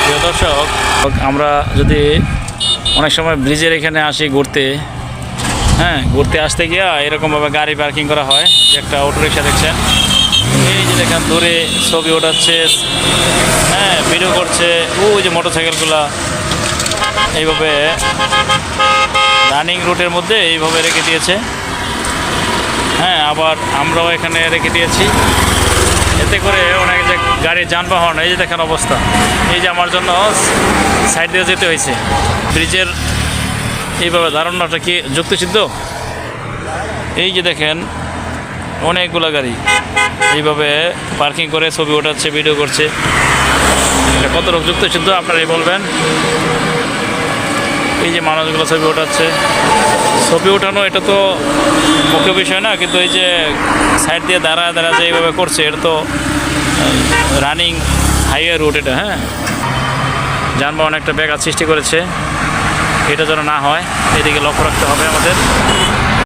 প্রিয় দর্শক, আমরা যদি অনেক সময় ব্রিজের এখানে আসি ঘুরতে, হ্যাঁ, ঘুরতে আসতে গিয়া এরকমভাবে গাড়ি পার্কিং করা হয়। যে একটা অটোরিকশা দেখছেন, এই যে দেখেন দূরে ছবি ওঠাচ্ছে, হ্যাঁ, ভিডিও করছে। ওই যে মোটরসাইকেলগুলা এইভাবে রানিং রুটের মধ্যে এইভাবে রেখে দিয়েছে। হ্যাঁ, আবার আমরাও এখানে রেখে দিয়েছি। এতে করে অনেক যে গাড়ির যানবাহন, এই যে দেখেন অবস্থা, এই যে আমার জন্য সাইড দিয়ে যেতে হয়েছে। ব্রিজের এইভাবে ধারণাটা কি যুক্তিসিদ্ধ? এই যে দেখেন অনেকগুলো গাড়ি এইভাবে পার্কিং করে ছবি ওঠাচ্ছে, ভিডিও করছে। এটা কতটুকু যুক্তিসিদ্ধ আপনারাই বলবেন। এই যে মানুষগুলো ছবি ওঠাচ্ছে, ছবি ওঠানো এটা তো মুখ্য বিষয় না, কিন্তু এই যে সাইড দিয়ে দাঁড়া যে এইভাবে করছে, এটা তো রানিং হাইওয়ে রুট এটা। হ্যাঁ, যানবাহন একটা ব্যাঘাত সৃষ্টি করেছে, এটা যেন না হয় এদিকে লক্ষ্য রাখতে হবে আমাদের।